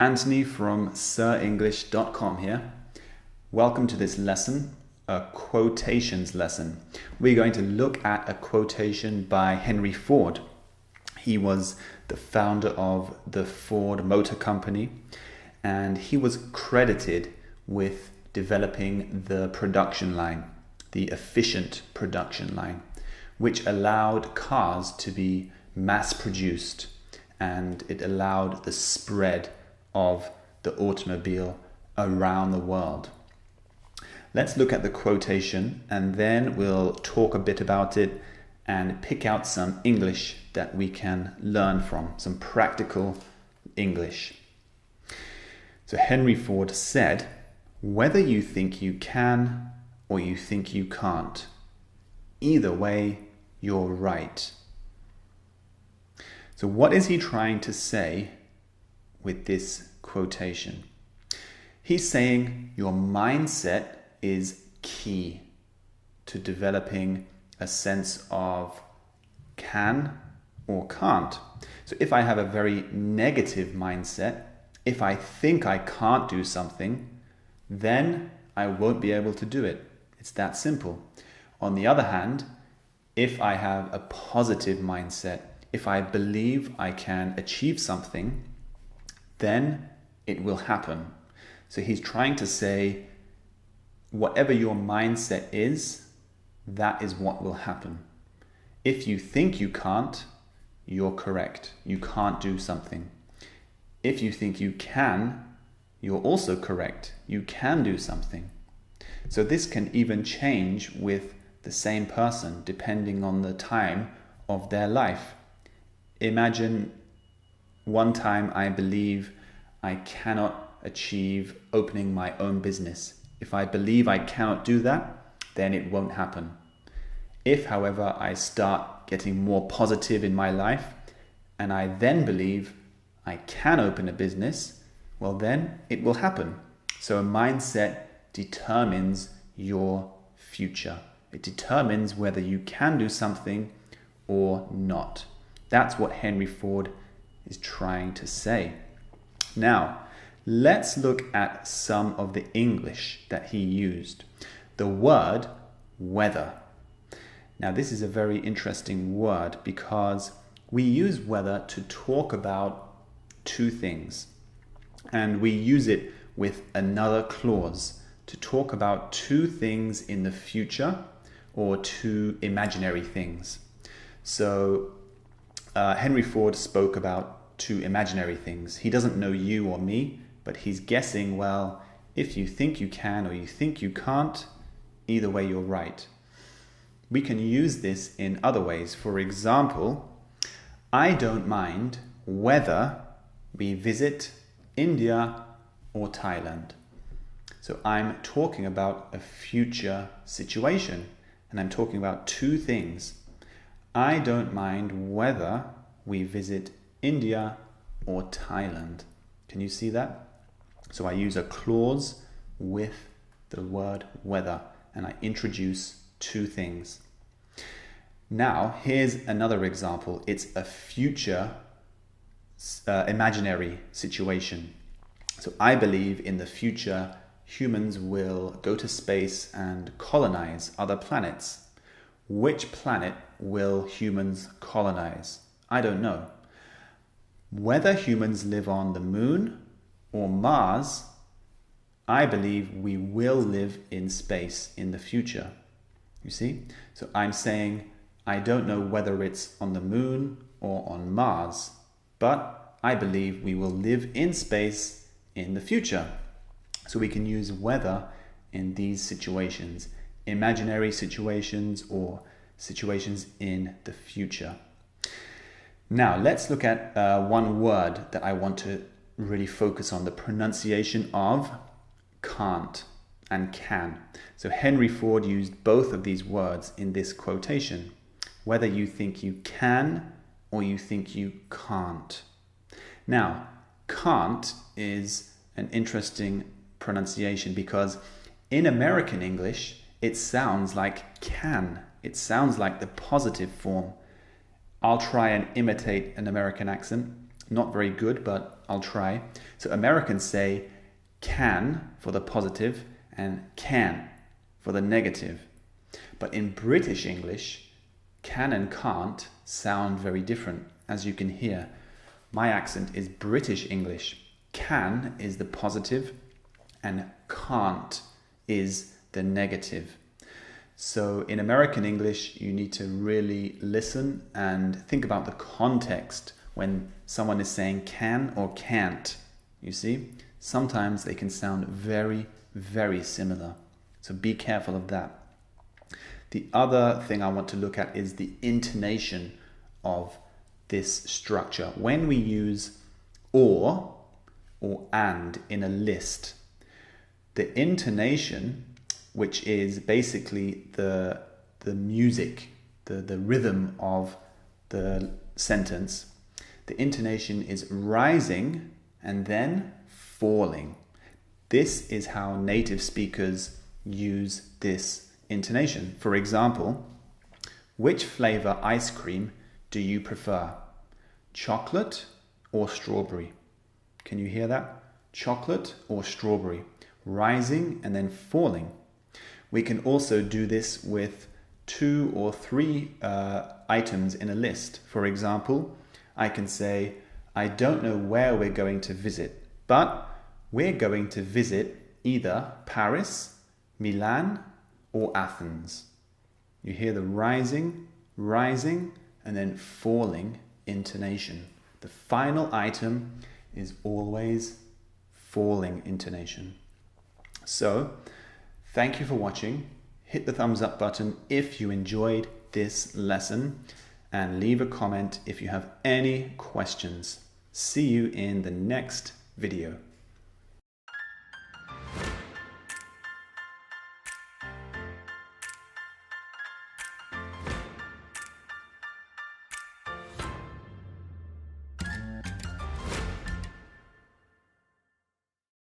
Anthony from sirenglish.com here. Welcome to this lesson, a quotations lesson. We're going to look at a quotation by Henry Ford. He was the founder of the Ford Motor Company, and he was credited with developing the production line, the efficient production line, which allowed cars to be mass-produced, and it allowed the spread of the automobile around the world. Let's look at the quotation and then we'll talk a bit about it and pick out some English that we can learn from, some practical English. So Henry Ford said, "Whether you think you can or you think you can't, either way, you're right." So what is he trying to say with this quotation? He's saying your mindset is key to developing a sense of can or can't. So if I have a very negative mindset, if I think I can't do something, then I won't be able to do it. It's that simple. On the other hand, if I have a positive mindset, if I believe I can achieve something, then it will happen. So he's trying to say, whatever your mindset is, that is what will happen. If you think you can't, you're correct. You can't do something. If you think you can, you're also correct. You can do something. So this can even change with the same person depending on the time of their life. Imagine one time I believe I cannot achieve opening my own business. If I believe I cannot do that, then it won't happen. If, however, I start getting more positive in my life and I then believe I can open a business, well then it will happen. So a mindset determines your future. It determines whether you can do something or not. That's what Henry Ford is trying to say. Now, let's look at some of the English that he used. The word weather. Now, this is a very interesting word because we use weather to talk about two things. And we use it with another clause to talk about two things in the future or two imaginary things. So Henry Ford spoke about two imaginary things. He doesn't know you or me, but he's guessing, well, if you think you can or you think you can't, either way you're right. We can use this in other ways. For example, I don't mind whether we visit India or Thailand. So I'm talking about a future situation and I'm talking about two things. I don't mind whether we visit India or Thailand. Can you see that? So I use a clause with the word whether and I introduce two things. Now, here's another example. It's a future imaginary situation. So I believe in the future humans will go to space and colonize other planets. Which planet will humans colonize? I don't know. Whether humans live on the moon or Mars, I believe we will live in space in the future. You see? So I'm saying I don't know whether it's on the moon or on Mars, but I believe we will live in space in the future. So we can use whether in these situations, imaginary situations or situations in the future. Now let's look at one word that I want to really focus on, the pronunciation of can't and can. So Henry Ford used both of these words in this quotation. Whether you think you can or you think you can't. Now, can't is an interesting pronunciation because in American English, it sounds like can. It sounds like the positive form. I'll try and imitate an American accent. Not very good, but I'll try. So Americans say can for the positive and can for the negative. But in British English, can and can't sound very different, as you can hear. My accent is British English. Can is the positive and can't is the negative. So in American English, you need to really listen and think about the context when someone is saying can or can't. You see, sometimes they can sound very, very similar. So be careful of that. The other thing I want to look at is the intonation of this structure. When we use or and in a list, the intonation, which is basically the music, the rhythm of the sentence, the intonation is rising and then falling. This is how native speakers use this intonation. For example, which flavor ice cream do you prefer? Chocolate or strawberry? Can you hear that? Chocolate or strawberry? Rising and then falling. We can also do this with 2 or 3 items in a list. For example, I can say, I don't know where we're going to visit, but we're going to visit either Paris, Milan, or Athens. You hear the rising, and then falling intonation. The final item is always falling intonation. So, thank you for watching. Hit the thumbs up button if you enjoyed this lesson and leave a comment if you have any questions. See you in the next video.